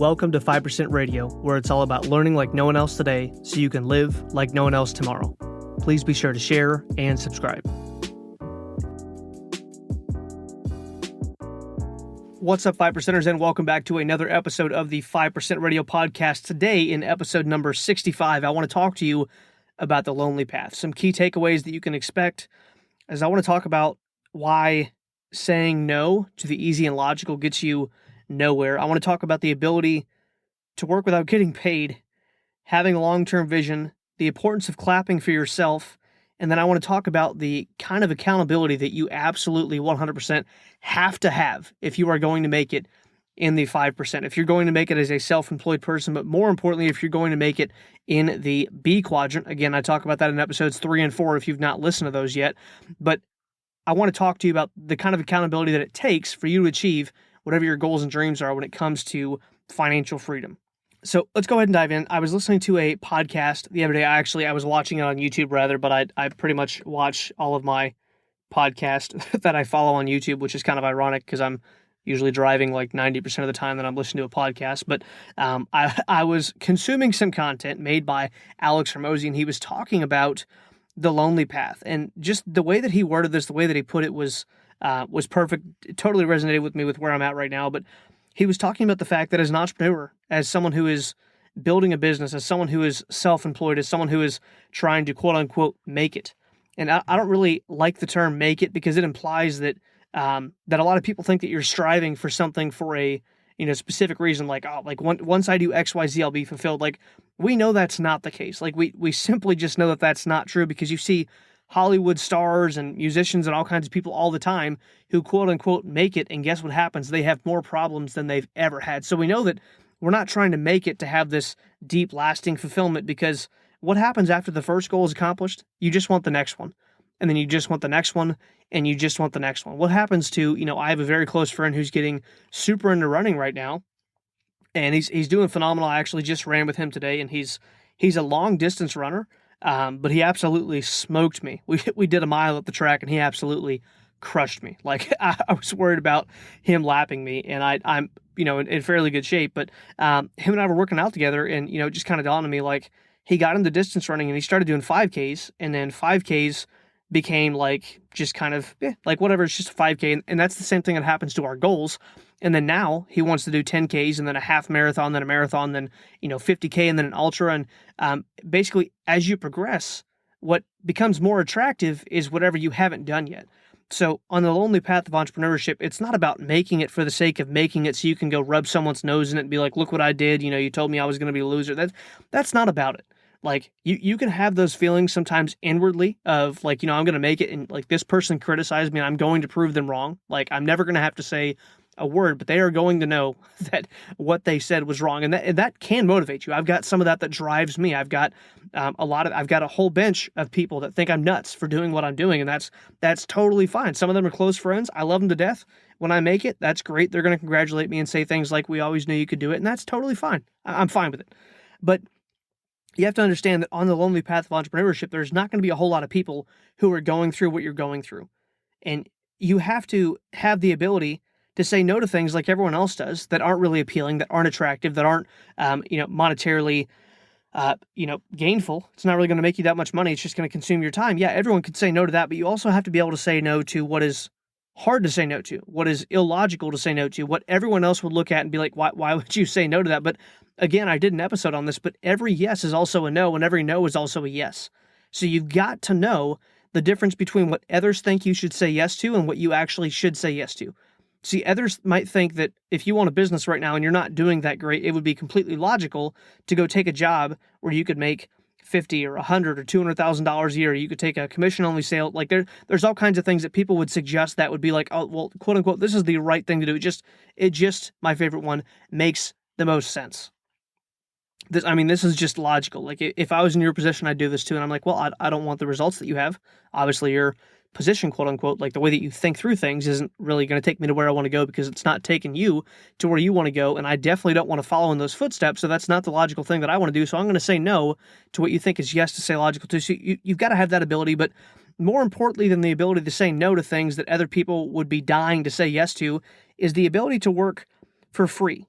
Welcome to 5% Radio, where it's all about learning like no one else today so you can live like no one else tomorrow. Please be sure to share and subscribe. What's up, 5%ers, and welcome back to another episode of the 5% Radio podcast. Today, in episode number 65, I want to talk to you about the lonely path. Some key takeaways that you can expect, as I want to talk about why saying no to the easy and logical gets you nowhere. I want to talk about the ability to work without getting paid, having a long-term vision, the importance of clapping for yourself, and then I want to talk about the kind of accountability that you absolutely 100% have to have if you are going to make it in the 5%. If you're going to make it as a self-employed person, but more importantly, if you're going to make it in the B quadrant. Again, I talk about that in episodes 3 and 4 if you've not listened to those yet. But I want to talk to you about the kind of accountability that it takes for you to achieve whatever your goals and dreams are when it comes to financial freedom. So let's go ahead and dive in. I was listening to a podcast the other day. I was watching it on YouTube rather, but I pretty much watch all of my podcasts that I follow on YouTube, which is kind of ironic because I'm usually driving like 90% of the time that I'm listening to a podcast. But I was consuming some content made by Alex Hormozy, and he was talking about the lonely path. And just the way that he worded this, the way that he put it was perfect. It totally resonated with me with where I'm at right now. But he was talking about the fact that as an entrepreneur, as someone who is building a business, as someone who is self-employed, as someone who is trying to quote unquote make it. And I don't really like the term make it because it implies that that a lot of people think that you're striving for something for a specific reason, like once I do X, Y, Z, I'll be fulfilled. Like, we know that's not the case. Like we simply just know that that's not true because you see Hollywood stars and musicians and all kinds of people all the time who quote unquote make it, and guess what happens? They have more problems than they've ever had. So we know that we're not trying to make it to have this deep, lasting fulfillment, because what happens after the first goal is accomplished? You just want the next one. And then you just want the next one, and you just want the next one. What happens to, I have a very close friend who's getting super into running right now, and he's doing phenomenal. I actually just ran with him today, and he's a long distance runner, but he absolutely smoked me. We did a mile at the track, and he absolutely crushed me. Like, I was worried about him lapping me, and I'm in fairly good shape, but him and I were working out together, and it just kind of dawned on me, like, he got into distance running, and he started doing 5Ks, and then 5Ks became like just kind of like whatever, it's just a 5K, and that's the same thing that happens to our goals. And then now he wants to do 10Ks and then a half marathon, then a marathon, then 50K, and then an ultra. And basically, as you progress, what becomes more attractive is whatever you haven't done yet. So on the lonely path of entrepreneurship, it's not about making it for the sake of making it so you can go rub someone's nose in it and be like, look what I did, you told me I was going to be a loser. That's not about it. Like, you can have those feelings sometimes inwardly of like, I'm going to make it, and like, this person criticized me and I'm going to prove them wrong. Like, I'm never going to have to say a word, but they are going to know that what they said was wrong. And that can motivate you. I've got some of that drives me. I've got I've got a whole bench of people that think I'm nuts for doing what I'm doing. And that's totally fine. Some of them are close friends. I love them to death. When I make it, that's great. They're going to congratulate me and say things like, we always knew you could do it. And that's totally fine. I'm fine with it. But you have to understand that on the lonely path of entrepreneurship, there's not going to be a whole lot of people who are going through what you're going through. And you have to have the ability to say no to things like everyone else does that aren't really appealing, that aren't attractive, that aren't, monetarily, gainful. It's not really going to make you that much money. It's just going to consume your time. Yeah, everyone could say no to that, but you also have to be able to say no to what is hard to say no to, what is illogical to say no to, what everyone else would look at and be like, why would you say no to that? But again, I did an episode on this, but every yes is also a no, and every no is also a yes. So you've got to know the difference between what others think you should say yes to and what you actually should say yes to. See, others might think that if you want a business right now and you're not doing that great, it would be completely logical to go take a job where you could make $50 or $100 or $200,000 a year. You could take a commission-only sale. Like, there's all kinds of things that people would suggest that would be like, oh, well, quote unquote, this is the right thing to do. It just my favorite one, makes the most sense. This is just logical. Like, if I was in your position, I'd do this too. And I'm like, well, I don't want the results that you have. Obviously, your position, quote unquote, like the way that you think through things isn't really going to take me to where I want to go, because it's not taking you to where you want to go. And I definitely don't want to follow in those footsteps. So that's not the logical thing that I want to do. So I'm going to say no to what you think is yes to say logical to. So you've got to have that ability. But more importantly than the ability to say no to things that other people would be dying to say yes to is the ability to work for free.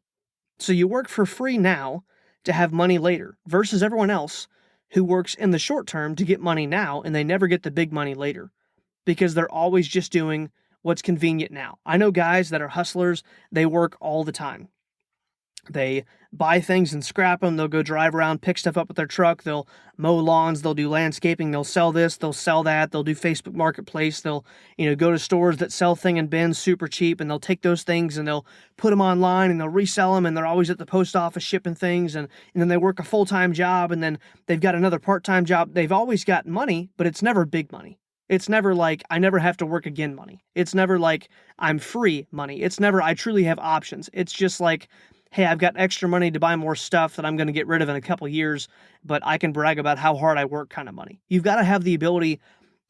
So you work for free now to have money later versus everyone else who works in the short term to get money now and they never get the big money later because they're always just doing what's convenient now. I know guys that are hustlers, they work all the time. They buy things and scrap them. They'll go drive around, pick stuff up with their truck. They'll mow lawns. They'll do landscaping. They'll sell this. They'll sell that. They'll do Facebook Marketplace. They'll, go to stores that sell thing in bins super cheap, and they'll take those things and they'll put them online and they'll resell them. And they're always at the post office shipping things. And then they work a full-time job, and then they've got another part-time job. They've always got money, but it's never big money. It's never like, I never have to work again money. It's never like, I'm free money. It's never, I truly have options. It's just like, hey, I've got extra money to buy more stuff that I'm going to get rid of in a couple years, but I can brag about how hard I work kind of money. You've got to have the ability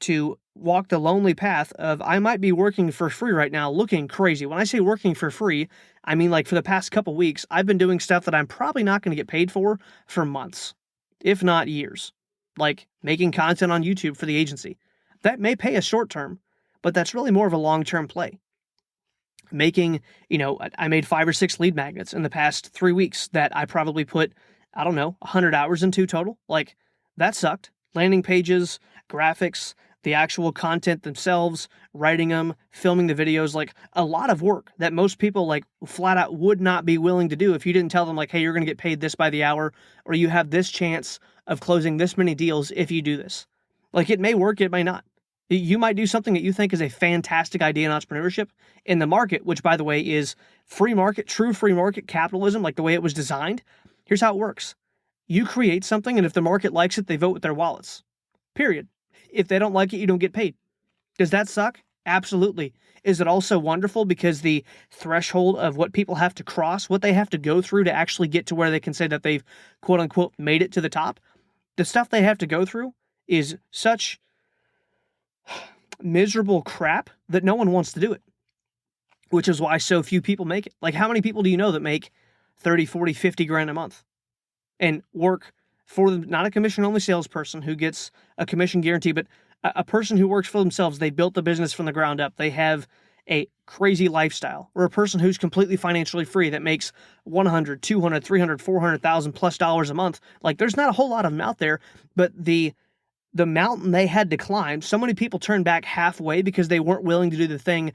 to walk the lonely path of, I might be working for free right now, looking crazy. When I say working for free, I mean like for the past couple weeks, I've been doing stuff that I'm probably not going to get paid for months, if not years. Like making content on YouTube for the agency. That may pay us short term, but that's really more of a long-term play. Making, I made 5 or 6 lead magnets in the past 3 weeks that I probably put, 100 hours into total. Like, that sucked. Landing pages, graphics, the actual content themselves, writing them, filming the videos, like a lot of work that most people like flat out would not be willing to do if you didn't tell them like, hey, you're going to get paid this by the hour, or you have this chance of closing this many deals if you do this. Like, it may work, it may not. You might do something that you think is a fantastic idea in entrepreneurship in the market, which, by the way, is free market, true free market capitalism, like the way it was designed. Here's how it works. You create something, and if the market likes it, they vote with their wallets. Period. If they don't like it, you don't get paid. Does that suck? Absolutely. Is it also wonderful because the threshold of what people have to cross, what they have to go through to actually get to where they can say that they've, quote unquote, made it to the top? The stuff they have to go through is such miserable crap that no one wants to do it, which is why so few people make it. Like, how many people do you know that make 30, 40, 50 grand a month and work for them? Not a commission-only salesperson who gets a commission guarantee, but a person who works for themselves. They built the business from the ground up. They have a crazy lifestyle, or a person who's completely financially free that makes 100, 200, 300, 400,000 plus dollars a month. Like, there's not a whole lot of them out there, but the mountain they had to climb, so many people turned back halfway because they weren't willing to do the thing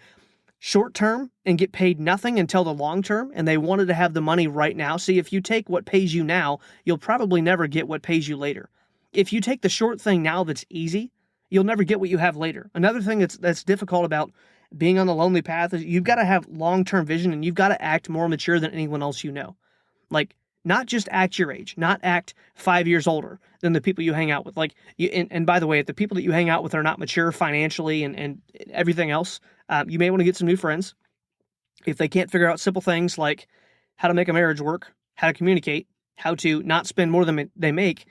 short term and get paid nothing until the long term, and they wanted to have the money right now. See, if you take what pays you now, you'll probably never get what pays you later. If you take the short thing now that's easy, you'll never get what you have later. Another thing that's difficult about being on the lonely path is you've got to have long-term vision, and you've got to act more mature than anyone else you know. Like, not just act your age, not act 5 years older than the people you hang out with. Like, and by the way, if the people that you hang out with are not mature financially and everything else, you may want to get some new friends. If they can't figure out simple things like how to make a marriage work, how to communicate, how to not spend more than they make,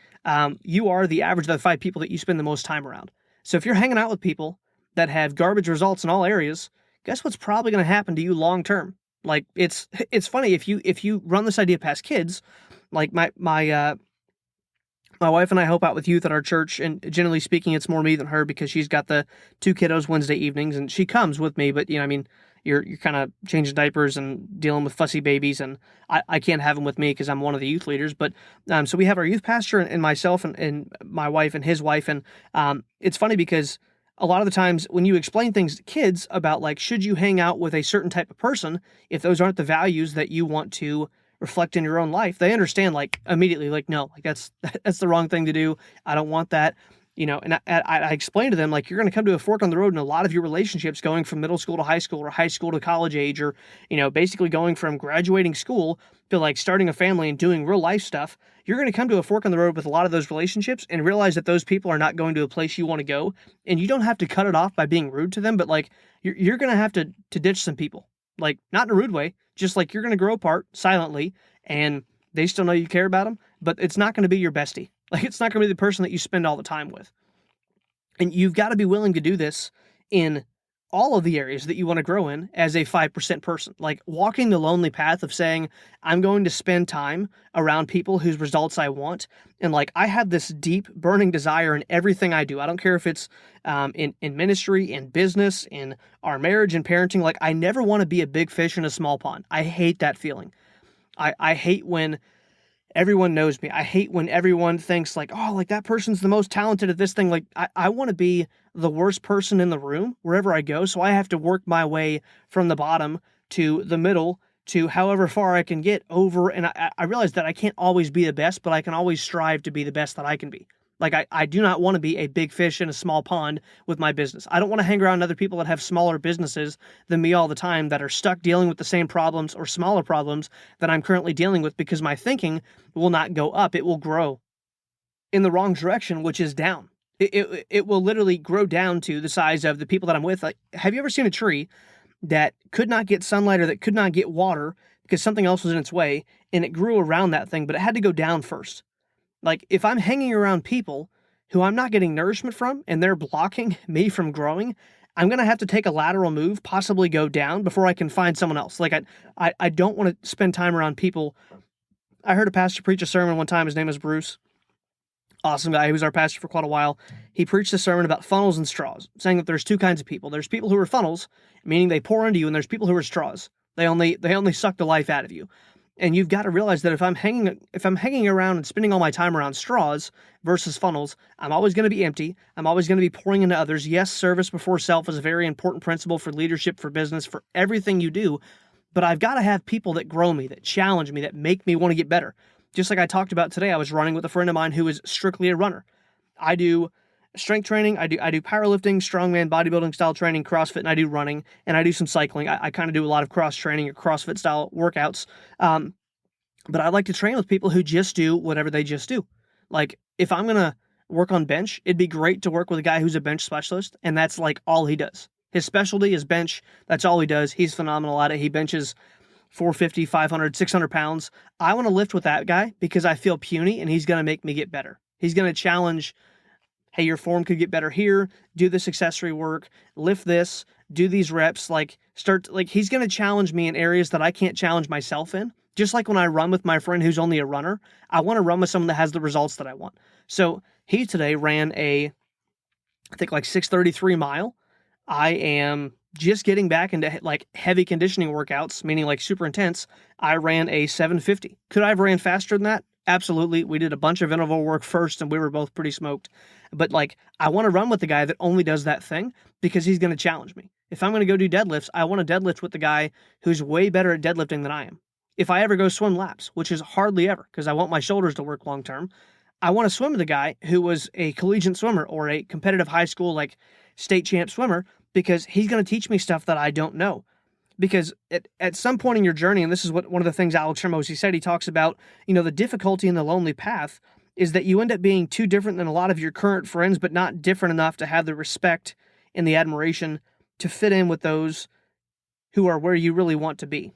you are the average of the 5 people that you spend the most time around. So if you're hanging out with people that have garbage results in all areas, guess what's probably going to happen to you long term? Like, it's funny if you run this idea past kids. Like my wife and I help out with youth at our church, and generally speaking, it's more me than her because she's got the 2 kiddos Wednesday evenings, and she comes with me. But you're kind of changing diapers and dealing with fussy babies, and I can't have them with me because I'm one of the youth leaders. But so we have our youth pastor and myself and my wife and his wife, and it's funny because a lot of the times when you explain things to kids about, like, should you hang out with a certain type of person if those aren't the values that you want to reflect in your own life, they understand, like, immediately, like, no, like that's the wrong thing to do. I don't want that. And I explained to them, like, you're going to come to a fork on the road in a lot of your relationships, going from middle school to high school, or high school to college age, or, basically going from graduating school to like starting a family and doing real life stuff. You're going to come to a fork on the road with a lot of those relationships and realize that those people are not going to a place you want to go. And you don't have to cut it off by being rude to them, but like, you're going to have to ditch some people, like, not in a rude way, just like you're going to grow apart silently, and they still know you care about them, but it's not going to be your bestie. Like, it's not going to be the person that you spend all the time with. And you've got to be willing to do this in all of the areas that you want to grow in as a 5% person. Like, walking the lonely path of saying, I'm going to spend time around people whose results I want. And like, I have this deep burning desire in everything I do. I don't care if it's in ministry, in business, in our marriage and parenting. Like, I never want to be a big fish in a small pond. I hate that feeling. I hate when everyone knows me. I hate when everyone thinks like, oh, like that person's the most talented at this thing. Like I want to be the worst person in the room wherever I go. So I have to work my way from the bottom to the middle to however far I can get over. And I realize that I can't always be the best, but I can always strive to be the best that I can be. Like I do not want to be a big fish in a small pond with my business. I don't want to hang around other people that have smaller businesses than me all the time that are stuck dealing with the same problems or smaller problems that I'm currently dealing with, because my thinking will not go up. It will grow in the wrong direction, which is down. It will literally grow down to the size of the people that I'm with. Like, have you ever seen a tree that could not get sunlight or that could not get water because something else was in its way, and it grew around that thing, but it had to go down first? Like, if I'm hanging around people who I'm not getting nourishment from and they're blocking me from growing, I'm going to have to take a lateral move, possibly go down before I can find someone else. Like, I don't want to spend time around people. I heard a pastor preach a sermon one time. His name is Bruce. Awesome guy. He was our pastor for quite a while. He preached a sermon about funnels and straws, saying that there's two kinds of people. There's people who are funnels, meaning they pour into you, and there's people who are straws. They only suck the life out of you. And you've got to realize that if I'm hanging around and spending all my time around straws versus funnels, I'm always going to be empty. I'm always going to be pouring into others. Yes, service before self is a very important principle for leadership, for business, for everything you do. But I've got to have people that grow me, that challenge me, that make me want to get better. Just like I talked about today, I was running with a friend of mine who is strictly a runner. I do strength training, I do powerlifting, strongman, bodybuilding style training, CrossFit, and I do running, and I do some cycling. I kind of do a lot of cross training or CrossFit style workouts. But I like to train with people who just do whatever they just do. Like, if I'm going to work on bench, it'd be great to work with a guy who's a bench specialist, and that's like all he does. His specialty is bench. That's all he does. He's phenomenal at it. He benches 450, 500, 600 pounds. I want to lift with that guy because I feel puny, and he's going to make me get better. He's going to challenge, hey, your form could get better here. Do this accessory work. Lift this. Do these reps. He's going to challenge me in areas that I can't challenge myself in. Just like when I run with my friend who's only a runner, I want to run with someone that has the results that I want. So he today ran I think 6:33 mile. I am just getting back into like heavy conditioning workouts, meaning like super intense. I ran a 7:50. Could I have ran faster than that? Absolutely. We did a bunch of interval work first and we were both pretty smoked. But I want to run with the guy that only does that thing because he's going to challenge me. If I'm going to go do deadlifts, I want to deadlift with the guy who's way better at deadlifting than I am. If I ever go swim laps, which is hardly ever because I want my shoulders to work long term, I want to swim with a guy who was a collegiate swimmer or a competitive high school state champ swimmer, because he's going to teach me stuff that I don't know. Because at some point in your journey, and this is what one of the things Alex Hormozi said, he talks about, the difficulty in the lonely path is that you end up being too different than a lot of your current friends, but not different enough to have the respect and the admiration to fit in with those who are where you really want to be.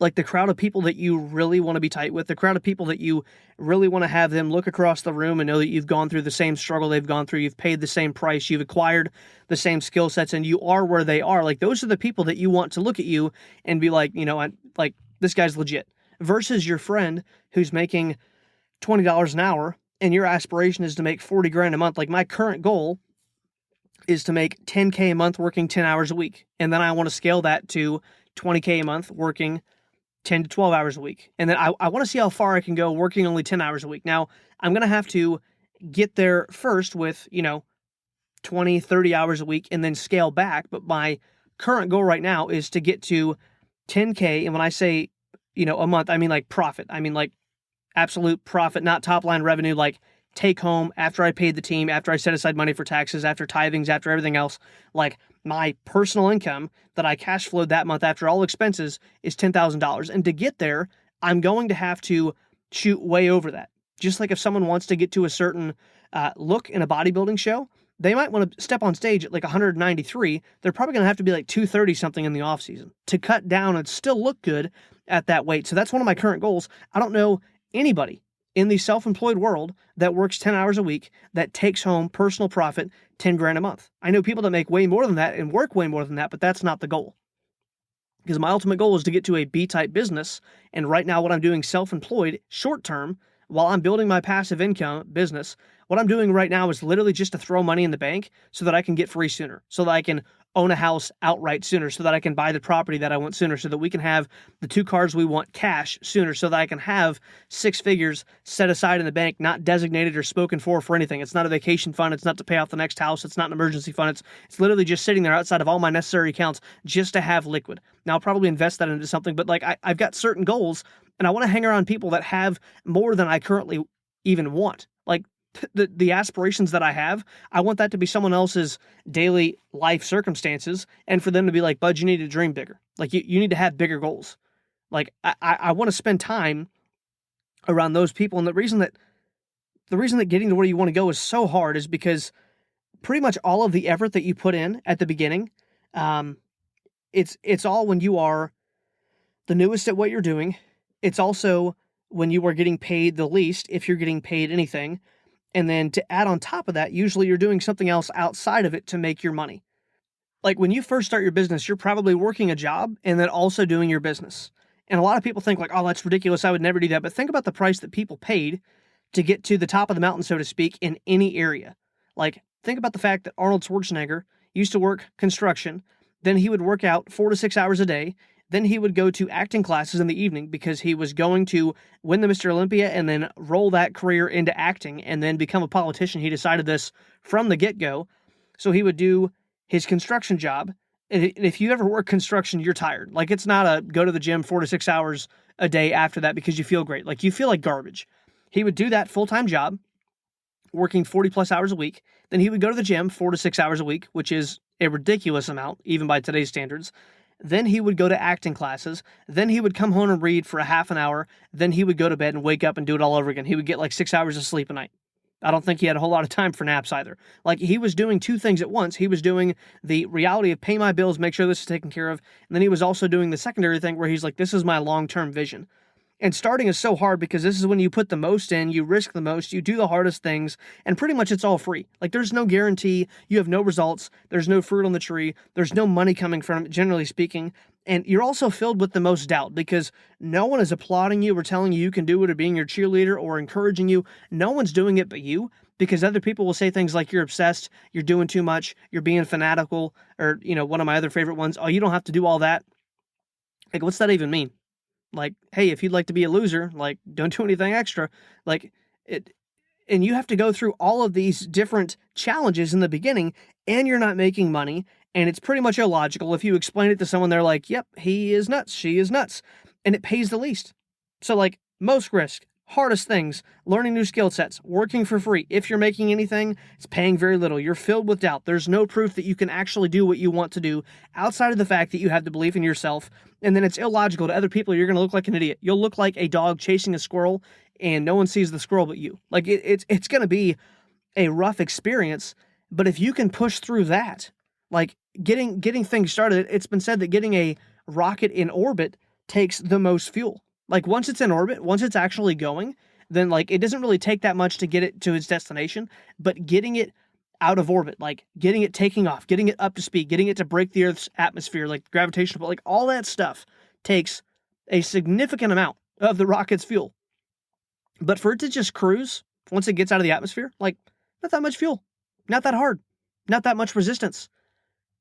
Like the crowd of people that you really want to be tight with, the crowd of people that you really want to have them look across the room and know that you've gone through the same struggle they've gone through, you've paid the same price, you've acquired the same skill sets, and you are where they are. Like, those are the people that you want to look at you and be like, this guy's legit. Versus your friend who's making $20 an hour and your aspiration is to make 40 grand a month. Like, my current goal is to make 10K a month working 10 hours a week. And then I want to scale that to 20K a month working 10 to 12 hours a week. And then I want to see how far I can go working only 10 hours a week. Now, I'm going to have to get there first with, 20, 30 hours a week and then scale back. But my current goal right now is to get to 10K. And when I say, a month, I mean like profit. I mean like absolute profit, not top line revenue, like take home after I paid the team, after I set aside money for taxes, after tithings, after everything else. Like, my personal income that I cash flowed that month after all expenses is $10,000. And to get there, I'm going to have to shoot way over that. Just like if someone wants to get to a certain look in a bodybuilding show, they might want to step on stage at 193. They're probably going to have to be 230 something in the off season to cut down and still look good at that weight. So that's one of my current goals. I don't know anybody in the self-employed world that works 10 hours a week that takes home personal profit 10 grand a month. I know people that make way more than that and work way more than that, but that's not the goal. Because my ultimate goal is to get to a B-type business. And right now what I'm doing self-employed short term, while I'm building my passive income business, what I'm doing right now is literally just to throw money in the bank so that I can get free sooner, so that I can own a house outright sooner, so that I can buy the property that I want sooner, so that we can have the 2 cars we want cash sooner, so that I can have 6 figures set aside in the bank, not designated or spoken for anything. It's not a vacation fund. It's not to pay off the next house. It's not an emergency fund. It's literally just sitting there outside of all my necessary accounts just to have liquid. Now I'll probably invest that into something, but like I've got certain goals, and I want to hang around people that have more than I currently even want. Like the aspirations that I have, I want that to be someone else's daily life circumstances, and for them to be like, Bud, you need to dream bigger. Like you need to have bigger goals. Like I want to spend time around those people. And the reason that getting to where you want to go is so hard is because pretty much all of the effort that you put in at the beginning, it's all when you are the newest at what you're doing. It's also when you are getting paid the least, if you're getting paid anything. And then to add on top of that, usually you're doing something else outside of it to make your money. Like when you first start your business, you're probably working a job and then also doing your business. And a lot of people think like, oh, that's ridiculous. I would never do that. But think about the price that people paid to get to the top of the mountain, so to speak, in any area. Like think about the fact that Arnold Schwarzenegger used to work construction. Then he would work out 4 to 6 hours a day. Then he would go to acting classes in the evening because he was going to win the Mr. Olympia and then roll that career into acting and then become a politician. He decided this from the get-go. So he would do his construction job. And if you ever work construction, you're tired. Like it's not a go to the gym 4 to 6 hours a day after that because you feel great. Like you feel like garbage. He would do that full-time job, working 40 plus hours a week. Then he would go to the gym 4 to 6 hours a week, which is a ridiculous amount, even by today's standards. Then he would go to acting classes. Then he would come home and read for a half an hour. Then he would go to bed and wake up and do it all over again. He would get like 6 hours of sleep a night. I don't think he had a whole lot of time for naps either. Like he was doing 2 things at once. He was doing the reality of pay my bills, make sure this is taken care of. And then he was also doing the secondary thing where he's like, this is my long-term vision. And starting is so hard because this is when you put the most in, you risk the most, you do the hardest things, and pretty much it's all free. Like there's no guarantee, you have no results, there's no fruit on the tree, there's no money coming from it, generally speaking. And you're also filled with the most doubt because no one is applauding you or telling you can do it or being your cheerleader or encouraging you. No one's doing it but you, because other people will say things like you're obsessed, you're doing too much, you're being fanatical, or, one of my other favorite ones, oh, you don't have to do all that. Like, what's that even mean? Like, hey, if you'd like to be a loser, like, don't do anything extra. Like, and you have to go through all of these different challenges in the beginning, and you're not making money, and it's pretty much illogical. If you explain it to someone, they're like, yep, he is nuts, she is nuts, and it pays the least. So, like, most risk, hardest things, learning new skill sets, working for free. If you're making anything, it's paying very little. You're filled with doubt. There's no proof that you can actually do what you want to do outside of the fact that you have to believe in yourself. And then it's illogical to other people. You're going to look like an idiot. You'll look like a dog chasing a squirrel and no one sees the squirrel but you. Like it's going to be a rough experience. But if you can push through that, like getting things started, it's been said that getting a rocket in orbit takes the most fuel. Like once it's in orbit, once it's actually going, then like it doesn't really take that much to get it to its destination, but getting it out of orbit, like getting it taking off, getting it up to speed, getting it to break the Earth's atmosphere, like gravitational, like all that stuff takes a significant amount of the rocket's fuel. But for it to just cruise, once it gets out of the atmosphere, like not that much fuel, not that hard, not that much resistance.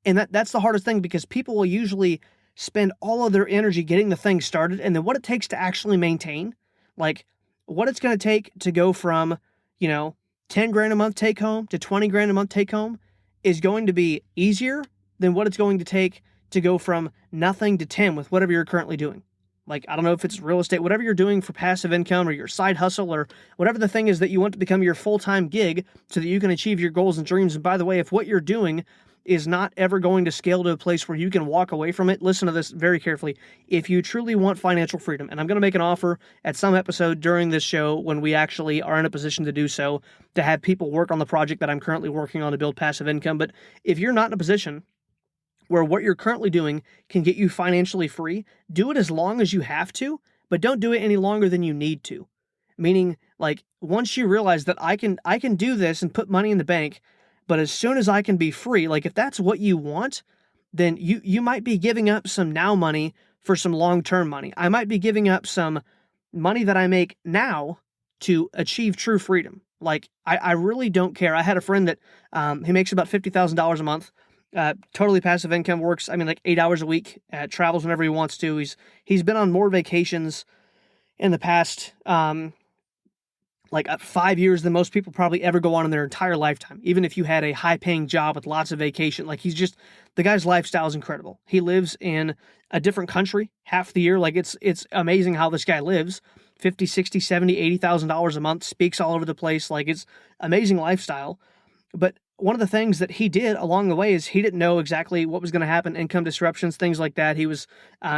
And that's the hardest thing because people will usually spend all of their energy getting the thing started, and then what it takes to actually maintain, like what it's going to take to go from, 10 grand a month take home to 20 grand a month take home is going to be easier than what it's going to take to go from nothing to 10 with whatever you're currently doing. Like, I don't know if it's real estate, whatever you're doing for passive income or your side hustle or whatever the thing is that you want to become your full-time gig so that you can achieve your goals and dreams. And by the way, if what you're doing is not ever going to scale to a place where you can walk away from it, listen to this very carefully. If you truly want financial freedom, and I'm going to make an offer at some episode during this show when we actually are in a position to do so, to have people work on the project that I'm currently working on to build passive income. But if you're not in a position where what you're currently doing can get you financially free, do it as long as you have to, but don't do it any longer than you need to. Meaning, like, once you realize that I can do this and put money in the bank, but as soon as I can be free, like if that's what you want, then you might be giving up some now money for some long-term money. I might be giving up some money that I make now to achieve true freedom. Like I really don't care. I had a friend that he makes about $50,000 a month, Totally passive income, works, I mean, like 8 hours a week, travels whenever he wants to. He's been on more vacations in the past, 5 years than most people probably ever go on in their entire lifetime. Even if you had a high paying job with lots of vacation, like the guy's lifestyle is incredible. He lives in a different country half the year. Like it's amazing how this guy lives. 50, 60, 70, $80,000 a month, speaks all over the place. Like it's amazing lifestyle. But one of the things that he did along the way is he didn't know exactly what was going to happen, income disruptions, things like that. He was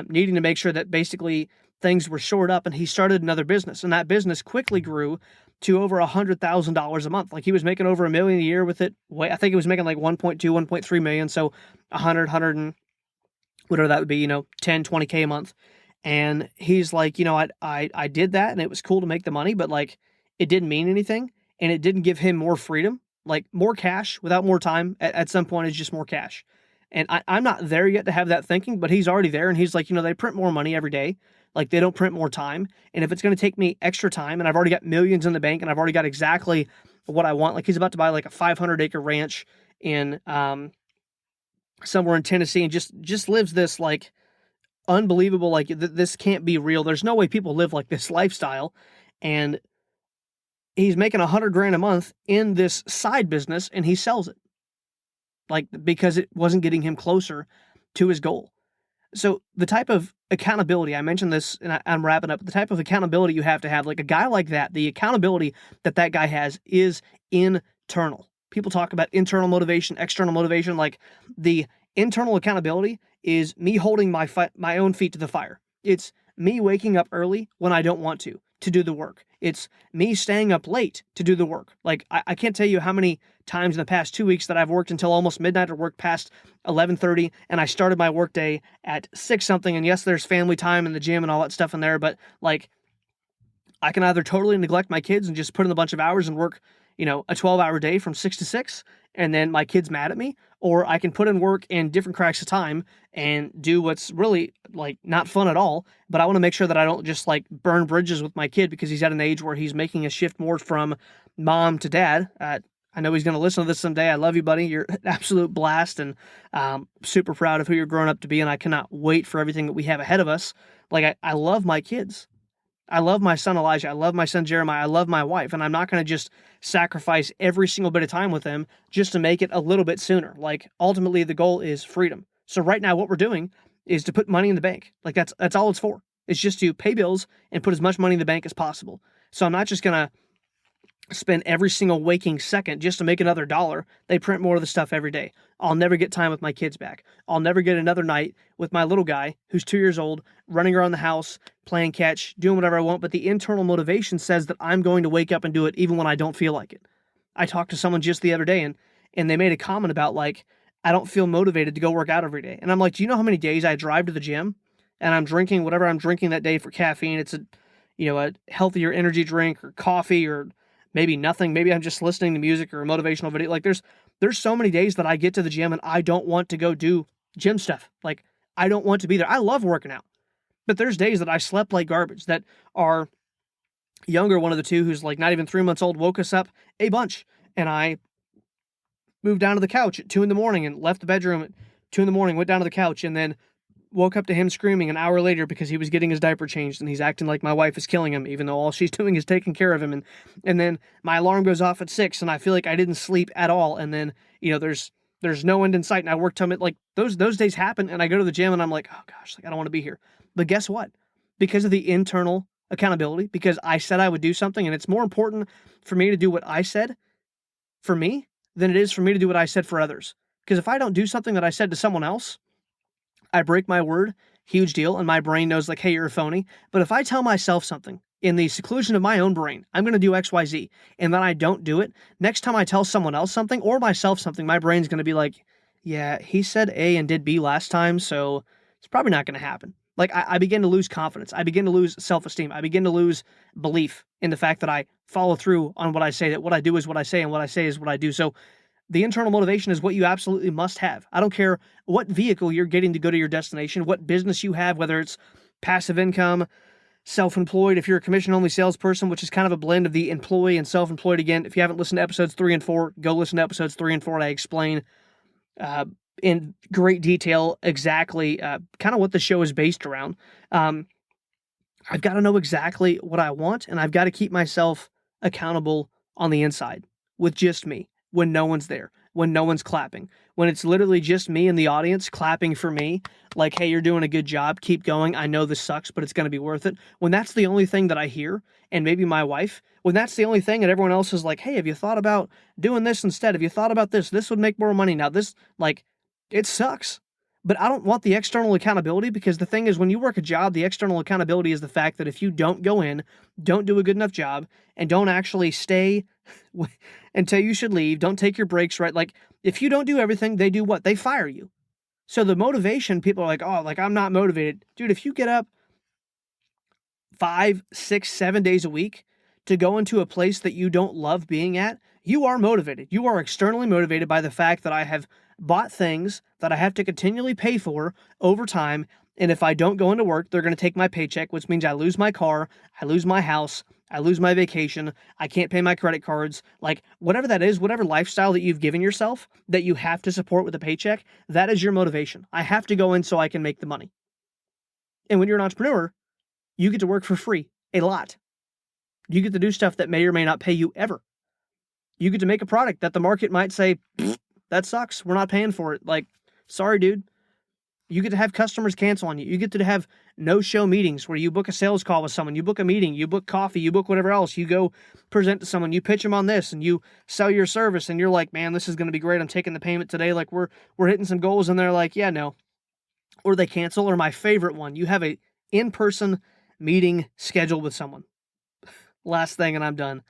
needing to make sure that basically things were shored up, and he started another business. And that business quickly grew to over $100,000 a month. Like he was making over $1 million a year with it. I think he was making like 1.2, 1.3 million. So 100 and whatever that would be, 10, 20K a month. And he's like, I did that and it was cool to make the money, but like it didn't mean anything and it didn't give him more freedom. Like more cash without more time at some point is just more cash. And I'm not there yet to have that thinking, but he's already there. And he's like, they print more money every day. Like they don't print more time. And if it's going to take me extra time and I've already got millions in the bank and I've already got exactly what I want, like he's about to buy like a 500-acre ranch in somewhere in Tennessee and just lives this like unbelievable, like this can't be real. There's no way people live like this lifestyle. And he's making $100,000 a month in this side business and he sells it. Like, because it wasn't getting him closer to his goal. So the type of accountability, I mentioned this and I'm wrapping up, the type of accountability you have to have, like a guy like that, the accountability that guy has is internal. People talk about internal motivation, external motivation. Like the internal accountability is me holding my own feet to the fire. It's me waking up early when I don't want to do the work. It's me staying up late to do the work. Like I can't tell you how many times in the past 2 weeks that I've worked until almost midnight or worked past 11:30 and I started my workday at 6 something. And yes, there's family time in the gym and all that stuff in there, but like I can either totally neglect my kids and just put in a bunch of hours and work, a 12-hour day from 6 to 6, and then my kid's mad at me, or I can put in work in different cracks of time and do what's really like not fun at all, but I want to make sure that I don't just like burn bridges with my kid because he's at an age where he's making a shift more from mom to dad. I know he's going to listen to this someday. I love you, buddy. You're an absolute blast, and super proud of who you're growing up to be, and I cannot wait for everything that we have ahead of us. Like, I love my kids. I love my son Elijah. I love my son Jeremiah. I love my wife, and I'm not going to just sacrifice every single bit of time with them just to make it a little bit sooner. Like, ultimately, the goal is freedom. So right now, what we're doing is to put money in the bank. Like, that's all it's for. It's just to pay bills and put as much money in the bank as possible. So I'm not just going to spend every single waking second just to make another dollar. They print more of the stuff every day. I'll never get time with my kids back. I'll never get another night with my little guy who's 2 years old, running around the house, playing catch, doing whatever I want. But the internal motivation says that I'm going to wake up and do it even when I don't feel like it. I talked to someone just the other day and they made a comment about like, I don't feel motivated to go work out every day. And I'm like, do you know how many days I drive to the gym and I'm drinking whatever I'm drinking that day for caffeine? It's a healthier energy drink or coffee or maybe nothing. Maybe I'm just listening to music or a motivational video. Like there's so many days that I get to the gym and I don't want to go do gym stuff. Like I don't want to be there. I love working out, but there's days that I slept like garbage. That our younger one of the two, who's like not even 3 months old, woke us up a bunch, and I moved down to the couch at 2 a.m. and left the bedroom at 2 a.m, went down to the couch, and then woke up to him screaming an hour later because he was getting his diaper changed and he's acting like my wife is killing him, even though all she's doing is taking care of him. And then my alarm goes off at 6 and I feel like I didn't sleep at all. And then, there's no end in sight. And I work till like those days happen and I go to the gym and I'm like, oh gosh, like I don't want to be here. But guess what? Because of the internal accountability, because I said I would do something, and it's more important for me to do what I said for me than it is for me to do what I said for others. Because if I don't do something that I said to someone else, I break my word, huge deal, and my brain knows like, hey, you're a phony. But if I tell myself something in the seclusion of my own brain, I'm going to do X, Y, Z, and then I don't do it, next time I tell someone else something or myself something, my brain's going to be like, yeah, he said A and did B last time, so it's probably not going to happen. Like I begin to lose confidence. I begin to lose self-esteem. I begin to lose belief in the fact that I follow through on what I say, that what I do is what I say, and what I say is what I do. So the internal motivation is what you absolutely must have. I don't care what vehicle you're getting to go to your destination, what business you have, whether it's passive income, self-employed, if you're a commission-only salesperson, which is kind of a blend of the employee and self-employed. Again, if you haven't listened to episodes 3 and 4, go listen to episodes 3 and 4. And I explain in great detail exactly kind of what the show is based around. I've got to know exactly what I want, and I've got to keep myself accountable on the inside with just me when no one's there, when no one's clapping, when it's literally just me and the audience clapping for me, like, hey, you're doing a good job, keep going. I know this sucks, but it's going to be worth it. When that's the only thing that I hear, and maybe my wife, when that's the only thing and everyone else is like, hey, have you thought about doing this instead? Have you thought about this? This would make more money. Now, this, like, it sucks. But I don't want the external accountability, because the thing is, when you work a job, the external accountability is the fact that if you don't go in, don't do a good enough job, and don't actually stay until you should leave, don't take your breaks, right? Like, if you don't do everything, they do what? They fire you. So the motivation, people are like, oh, like, I'm not motivated. Dude, if you get up 5, 6, 7 days a week to go into a place that you don't love being at, you are motivated. You are externally motivated by the fact that I have bought things that I have to continually pay for over time. And if I don't go into work, they're going to take my paycheck, which means I lose my car, I lose my house, I lose my vacation, I can't pay my credit cards. Like, whatever that is, whatever lifestyle that you've given yourself that you have to support with a paycheck, that is your motivation. I have to go in so I can make the money. And when you're an entrepreneur, you get to work for free a lot. You get to do stuff that may or may not pay you ever. You get to make a product that the market might say, that sucks, we're not paying for it. Like, sorry, dude. You get to have customers cancel on you. You get to have no-show meetings where you book a sales call with someone, you book a meeting, you book coffee, you book whatever else, you go present to someone, you pitch them on this, and you sell your service, and you're like, man, this is going to be great, I'm taking the payment today, like, we're hitting some goals, and they're like, yeah, no. Or they cancel. Or my favorite one, you have a in-person meeting scheduled with someone. Last thing, and I'm done.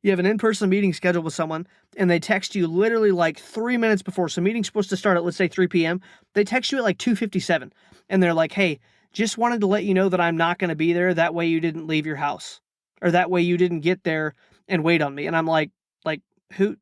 You have an in-person meeting scheduled with someone, and they text you literally like 3 minutes before. So meeting's supposed to start at, let's say, 3 p.m. They text you at like 2:57, and they're like, hey, just wanted to let you know that I'm not going to be there. That way you didn't leave your house, or that way you didn't get there and wait on me. And I'm like, who,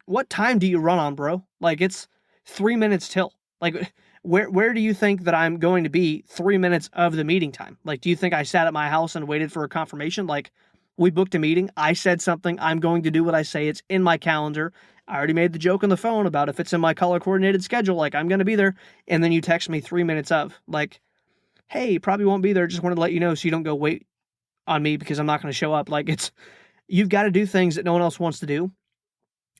what time do you run on, bro? Like, it's 3 minutes till. Like, where do you think that I'm going to be 3 minutes of the meeting time? Like, do you think I sat at my house and waited for a confirmation? Like, we booked a meeting. I said something. I'm going to do what I say. It's in my calendar. I already made the joke on the phone about if it's in my color-coordinated schedule, like, I'm going to be there. And then you text me 3 minutes of, like, hey, probably won't be there. Just wanted to let you know so you don't go wait on me because I'm not going to show up. Like, you've got to do things that no one else wants to do.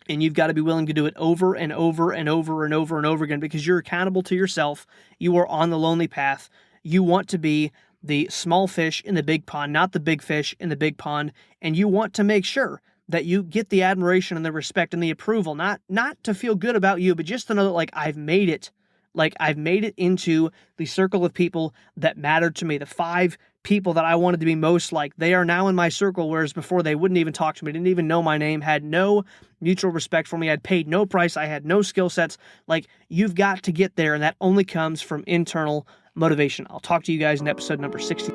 And you've got to be willing to do it over and over and over and over and over again, because you're accountable to yourself. You are on the lonely path. You want to be the small fish in the big pond, not the big fish in the big pond. And you want to make sure that you get the admiration and the respect and the approval, not to feel good about you, but just to know that, like, I've made it. Like, I've made it into the circle of people that mattered to me. The 5 people that I wanted to be most like, they are now in my circle, whereas before they wouldn't even talk to me, didn't even know my name, had no mutual respect for me, I'd paid no price, I had no skill sets. Like, you've got to get there, and that only comes from internal motivation. I'll talk to you guys in episode number 60.